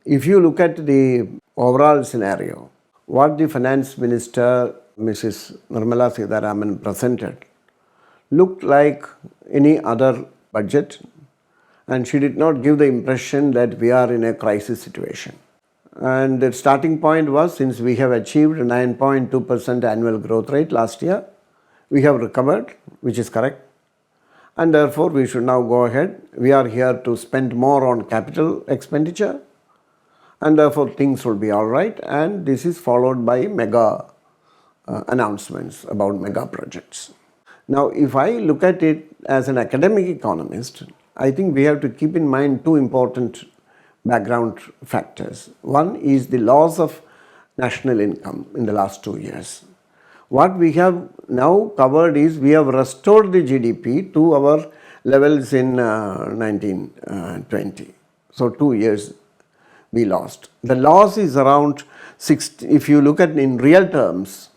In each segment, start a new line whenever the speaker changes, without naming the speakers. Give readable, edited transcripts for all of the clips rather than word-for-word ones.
If you look at the overall scenario, what the Finance Minister, Mrs. Nirmala Sitharaman, presented looked like any other budget, and she did not give the impression that we are in a crisis situation. And the starting point was, since we have achieved 9.2% annual growth rate last year, we have recovered, which is correct, and therefore we should now go ahead. We are here to spend more on capital expenditure, and therefore things will be all right. And this is followed by mega announcements about mega projects. Now, if I look at it as an academic economist, I think we have to keep in mind two important background factors. One is the loss of national income in the last 2 years. What we have now covered is we have restored the GDP to our levels in 1920. So 2 years we lost. The loss is around 60, if you look at in real terms,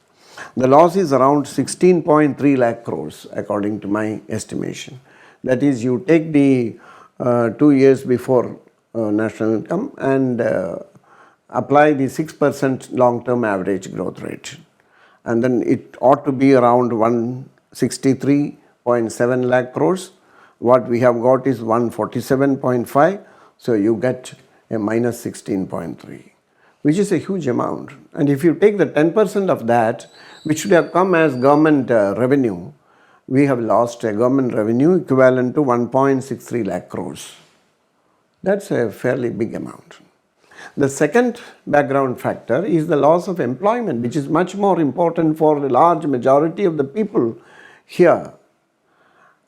the loss is around 16.3 lakh crores according to my estimation. That is, you take the 2 years before national income and apply the 6% long-term average growth rate. And then it ought to be around 163.7 lakh crores. What we have got is 147.5. So you get a minus 16.3, which is a huge amount. And if you take the 10% of that, which should have come as government revenue, we have lost a government revenue equivalent to 1.63 lakh crores. That's a fairly big amount. The second background factor is the loss of employment, which is much more important for the large majority of the people here.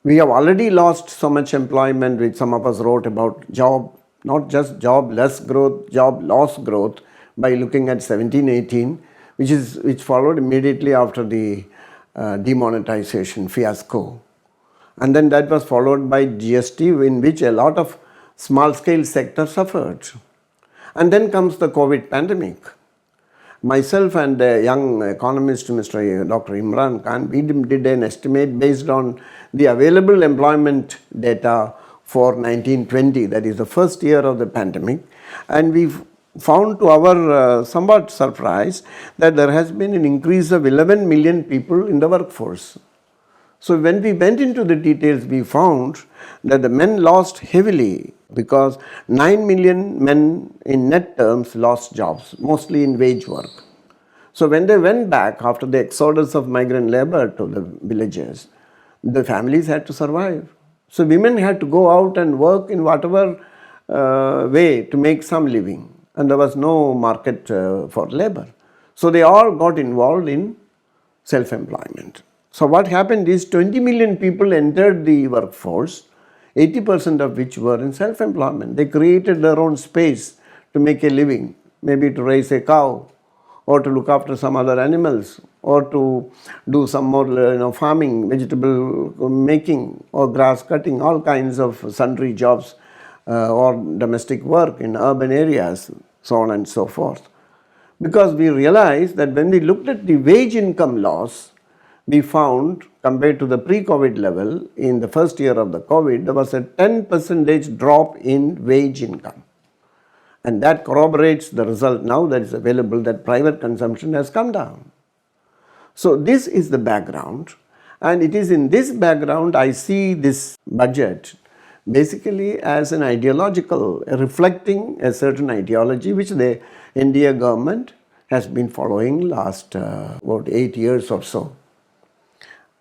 We have already lost so much employment, which some of us wrote about job, not just jobless growth, job loss growth, by looking at 17-18, which followed immediately after the demonetization fiasco. And then that was followed by GST, in which a lot of small-scale sector suffered. And then comes the COVID pandemic. Myself and a young economist, Mr. Dr. Imran Khan, we did an estimate based on the available employment data for 1920, that is the first year of the pandemic, and we found to our somewhat surprise that there has been an increase of 11 million people in the workforce. So when we went into the details, we found that the men lost heavily because 9 million men in net terms lost jobs, mostly in wage work. So when they went back after the exodus of migrant labor to the villages, the families had to survive. So women had to go out and work in whatever way to make some living, and there was no market for labor. So they all got involved in self-employment. So what happened is 20 million people entered the workforce, 80% of which were in self-employment. They created their own space to make a living, maybe to raise a cow or to look after some other animals or to do some more farming, vegetable making or grass cutting, all kinds of sundry jobs or domestic work in urban areas, so on and so forth. Because we realized that when we looked at the wage income loss, we found, compared to the pre-COVID level, in the first year of the COVID, there was a 10% drop in wage income. And that corroborates the result now that is available, that private consumption has come down. So this is the background, and it is in this background I see this budget basically as an ideological, reflecting a certain ideology which the NDA government has been following last about 8 years or so.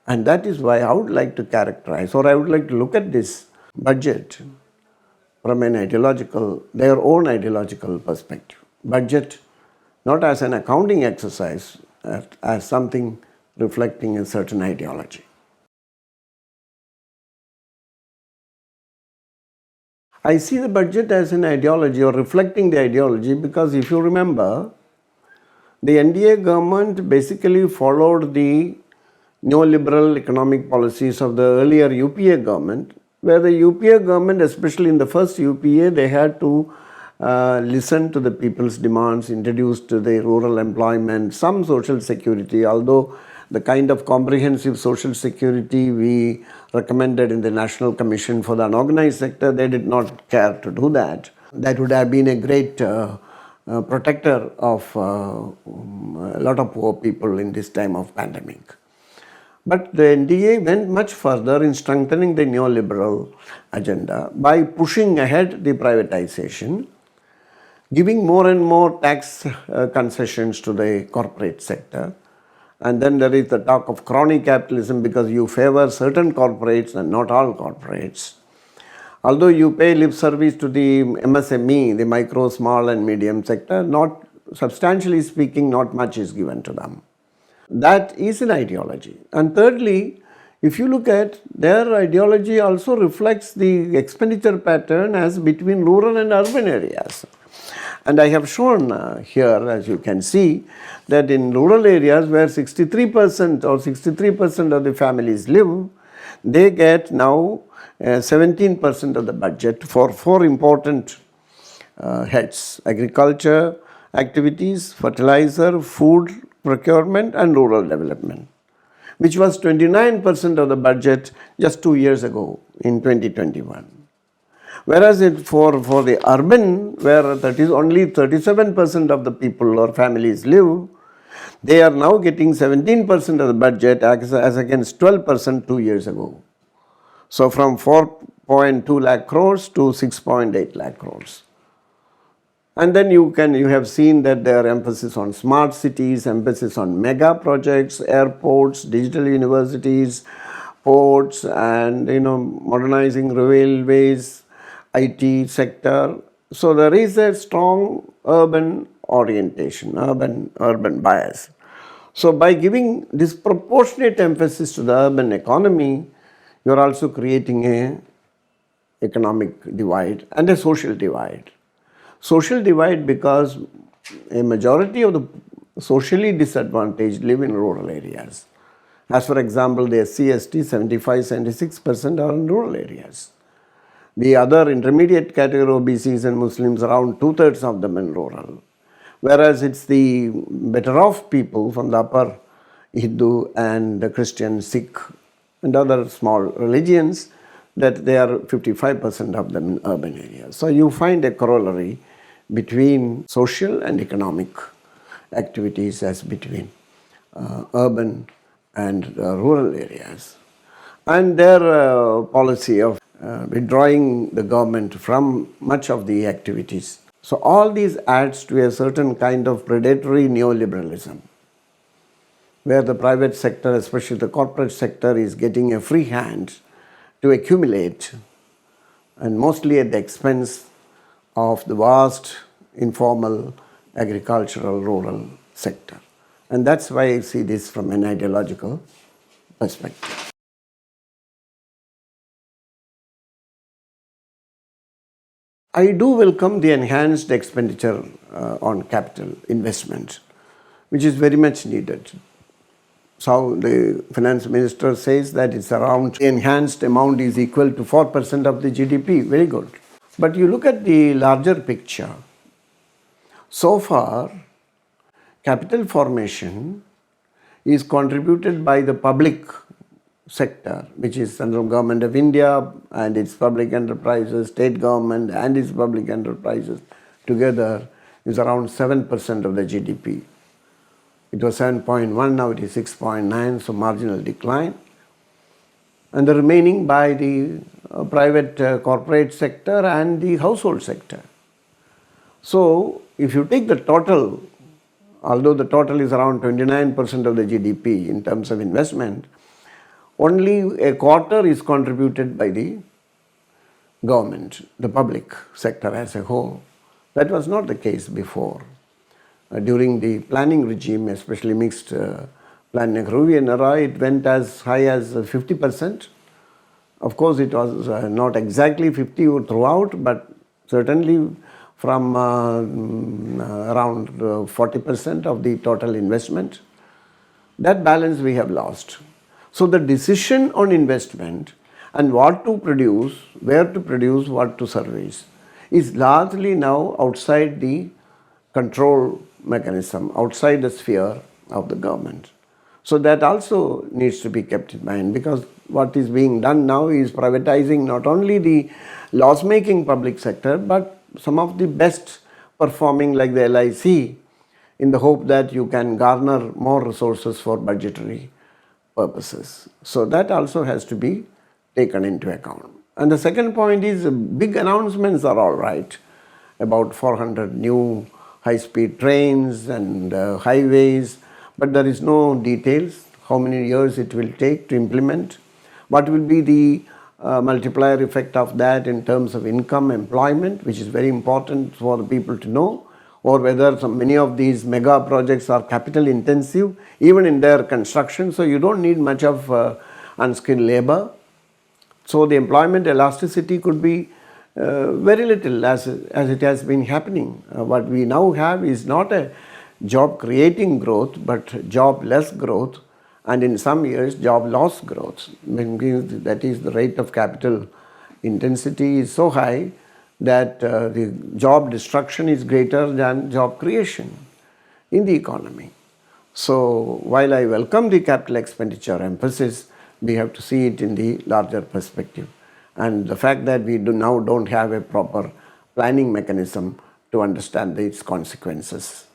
And that is why I would like to characterize, or I would like to look at this budget from an ideological, their own ideological perspective. Budget not as an accounting exercise, as something reflecting a certain ideology. I see the budget as an ideology or reflecting the ideology because if you remember, the NDA government basically followed the neoliberal economic policies of the earlier UPA government, where the UPA government, especially in the first UPA, they had to listen to the people's demands, introduced the rural employment, some social security, although the kind of comprehensive social security we recommended in the National Commission for the Unorganized Sector, they did not care to do that. That would have been a great protector of a lot of poor people in this time of pandemic. But the NDA went much further in strengthening the neoliberal agenda by pushing ahead the privatization, giving more and more tax concessions to the corporate sector. And then there is the talk of crony capitalism, because you favor certain corporates and not all corporates. Although you pay lip service to the MSME, the micro, small and medium sector, not substantially speaking, not much is given to them. That is an ideology. And thirdly, if you look at their ideology also reflects the expenditure pattern as between rural and urban areas. And I have shown here, as you can see, that in rural areas where 63% or 63% of the families live, they get now 17% of the budget for four important heads: agriculture activities, fertilizer, food procurement and rural development, which was 29% of the budget just 2 years ago in 2021. Whereas for the urban, where that is only 37% of the people or families live, they are now getting 17% of the budget as against 12% 2 years ago. So from 4.2 lakh crores to 6.8 lakh crores. And then you have seen that there are emphasis on smart cities, emphasis on mega projects, airports, digital universities, ports, and modernizing railways, IT sector. So there is a strong urban orientation, urban bias. So by giving disproportionate emphasis to the urban economy, you are also creating an economic divide and a social divide. Social divide because a majority of the socially disadvantaged live in rural areas. As for example, the SC/ST 75-76% are in rural areas. The other intermediate category OBCs and Muslims, around 2/3 of them in rural. Whereas it's the better off people from the upper Hindu and the Christian, Sikh and other small religions, that they are 55% of them in urban areas. So you find a corollary between social and economic activities as between urban and rural areas. And their policy of withdrawing the government from much of the activities. So all these adds to a certain kind of predatory neoliberalism, where the private sector, especially the corporate sector, is getting a free hand to accumulate, and mostly at the expense of the vast informal agricultural rural sector. And that's why I see this from an ideological perspective. I do welcome the enhanced expenditure on capital investment, which is very much needed. So the finance minister says that it's around, the enhanced amount is equal to 4% of the GDP. Very good. But you look at the larger picture. So far, capital formation is contributed by the public sector, which is Central Government of India and its public enterprises, state government and its public enterprises together is around 7% of the GDP. It was 7.1, now it is 6.9, so marginal decline. And the remaining by the private corporate sector and the household sector. So if you take the total, although the total is around 29% of the GDP in terms of investment, only a quarter is contributed by the government, the public sector as a whole. That was not the case before. During the planning regime, especially mixed plan Nehruvian era, it went as high as 50%. Of course, it was not exactly 50 throughout, but certainly from around 40% of the total investment. That balance we have lost. So the decision on investment and what to produce, where to produce, what to service is largely now outside the control mechanism, outside the sphere of the government. So that also needs to be kept in mind, because what is being done now is privatizing not only the loss-making public sector, but some of the best performing like the LIC in the hope that you can garner more resources for budgetary purposes. So that also has to be taken into account. And the second point is big announcements are all right, about 400 new high-speed trains and highways, but there is no details, how many years it will take to implement, what will be the multiplier effect of that in terms of income, employment, which is very important for the people to know, or whether many of these mega projects are capital intensive, even in their construction, so you don't need much of unskilled labor. So the employment elasticity could be very little as it has been happening. What we now have is not a job creating growth, but job less growth, and in some years job loss growth. That is, the rate of capital intensity is so high that the job destruction is greater than job creation in the economy. So while I welcome the capital expenditure emphasis, we have to see it in the larger perspective. And the fact that we now don't have a proper planning mechanism to understand its consequences.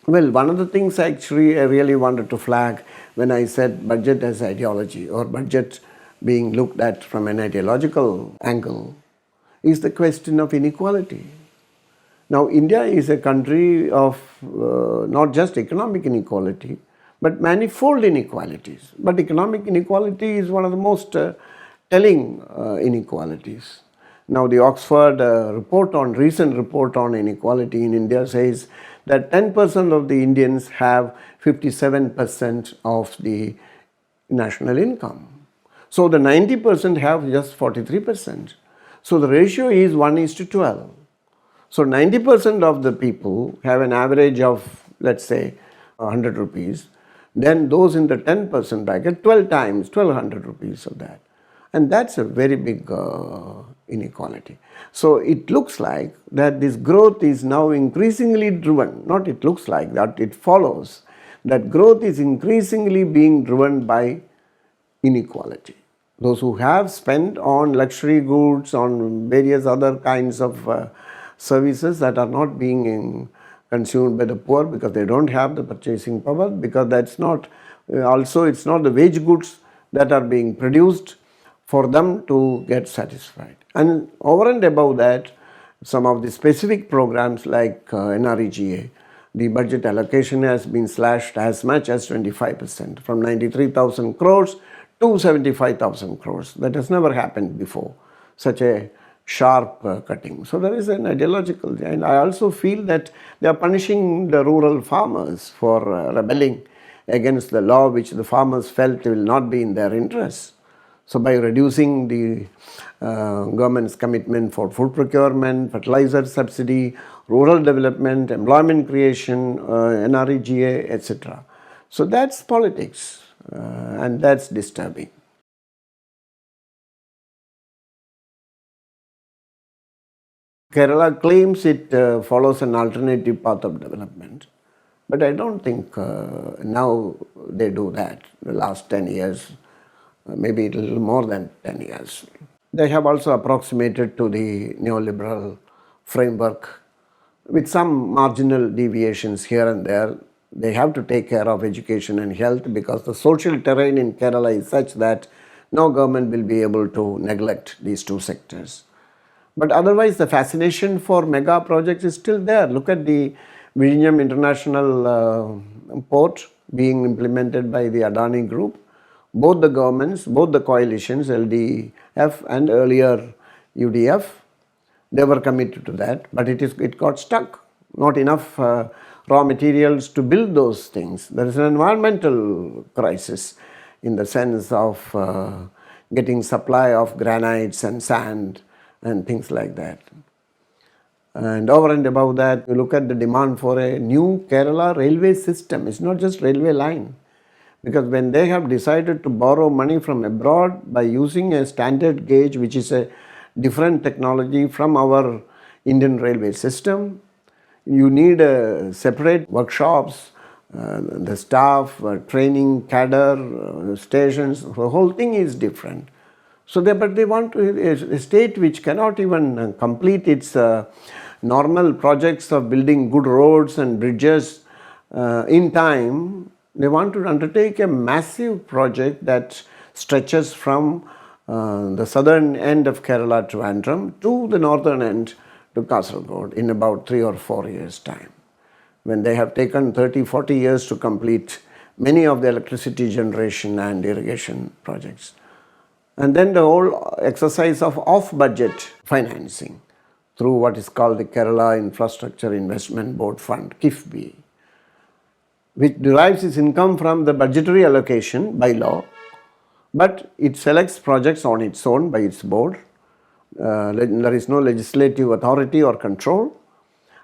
Well, one of the things actually I really wanted to flag when I said budget as ideology or budget being looked at from an ideological angle is the question of inequality. Now, India is a country of not just economic inequality, but manifold inequalities. But economic inequality is one of the most telling inequalities. Now, the Oxford recent report on inequality in India says that 10% of the Indians have 57% of the national income. So the 90% have just 43%. So the ratio is 1:12. So 90% of the people have an average of, let's say, 100 rupees. Then those in the 10% bracket, 12 times, 1200 rupees of that. And that's a very big inequality. So it looks like that this growth is now increasingly driven, not it looks like that, it follows that growth is increasingly being driven by inequality. Those who have spent on luxury goods, on various other kinds of services that are not being consumed by the poor because they don't have the purchasing power, because that's not, also it's not the wage goods that are being produced for them to get satisfied. And over and above that, some of the specific programs like NREGA, the budget allocation has been slashed as much as 25%, from 93,000 crores to 75,000 crores. That has never happened before, such a sharp cutting. So there is an ideological, and I also feel that they are punishing the rural farmers for rebelling against the law which the farmers felt will not be in their interest. So by reducing the government's commitment for food procurement, fertilizer subsidy, rural development, employment creation, NREGA, etc. So that's politics, and that's disturbing. Kerala claims it follows an alternative path of development, but I don't think now they do that. The last 10 years, maybe a little more than 10 years. They have also approximated to the neoliberal framework with some marginal deviations here and there. They have to take care of education and health because the social terrain in Kerala is such that no government will be able to neglect these two sectors. But otherwise, the fascination for mega projects is still there. Look at the Vizhinjam International Port being implemented by the Adani Group. Both the governments, both the coalitions, LDF and earlier UDF, they were committed to that, but it got stuck. Not enough raw materials to build those things. There is an environmental crisis in the sense of getting supply of granites and sand and things like that. And over and above that, you look at the demand for a new Kerala railway system. It's not just railway line. Because when they have decided to borrow money from abroad by using a standard gauge, which is a different technology from our Indian railway system, you need separate workshops, the staff, training, cadre, stations, the whole thing is different. So but they want a state which cannot even complete its normal projects of building good roads and bridges in time. They want to undertake a massive project that stretches from the southern end of Kerala, Trivandrum, to the northern end to Kasaragod in about 3 or 4 years' time. When they have taken 30, 40 years to complete many of the electricity generation and irrigation projects. And then the whole exercise of off-budget financing through what is called the Kerala Infrastructure Investment Board Fund, KIFB, which derives its income from the budgetary allocation by law, but it selects projects on its own by its board. There is no legislative authority or control,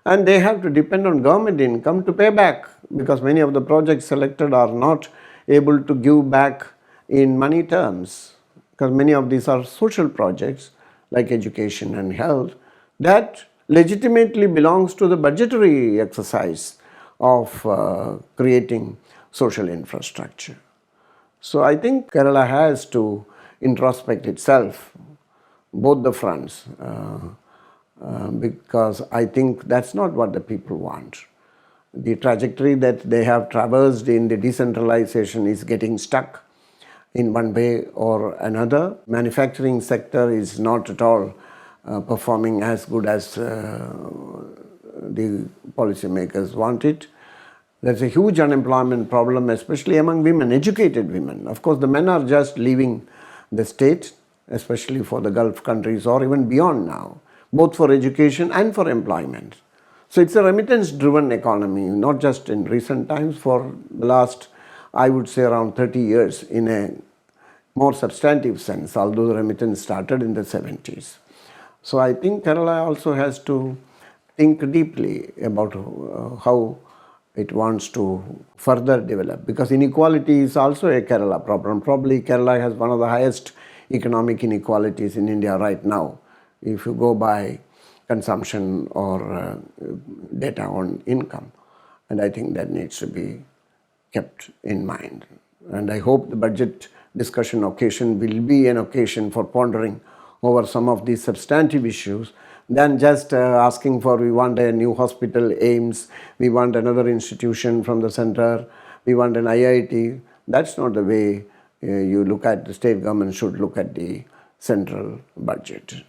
and they have to depend on government income to pay back, because many of the projects selected are not able to give back in money terms, because many of these are social projects like education and health that legitimately belongs to the budgetary exercise of creating social infrastructure. So I think Kerala has to introspect itself, both the fronts, because I think that's not what the people want. The trajectory that they have traversed in the decentralization is getting stuck in one way or another. Manufacturing sector is not at all performing as good as the policymakers want it. There's a huge unemployment problem, especially among women, educated women. Of course, the men are just leaving the state, especially for the Gulf countries or even beyond now, both for education and for employment. So it's a remittance-driven economy, not just in recent times, for the last, I would say, around 30 years in a more substantive sense, although the remittance started in the 70s. So I think Kerala also has to think deeply about how it wants to further develop, because inequality is also a Kerala problem. Probably Kerala has one of the highest economic inequalities in India right now, if you go by consumption or data on income. And I think that needs to be kept in mind. And I hope the budget discussion occasion will be an occasion for pondering over some of these substantive issues than just asking for, we want a new hospital, AIMS, we want another institution from the center, we want an IIT. That's not the way you look at the state government should look at the central budget.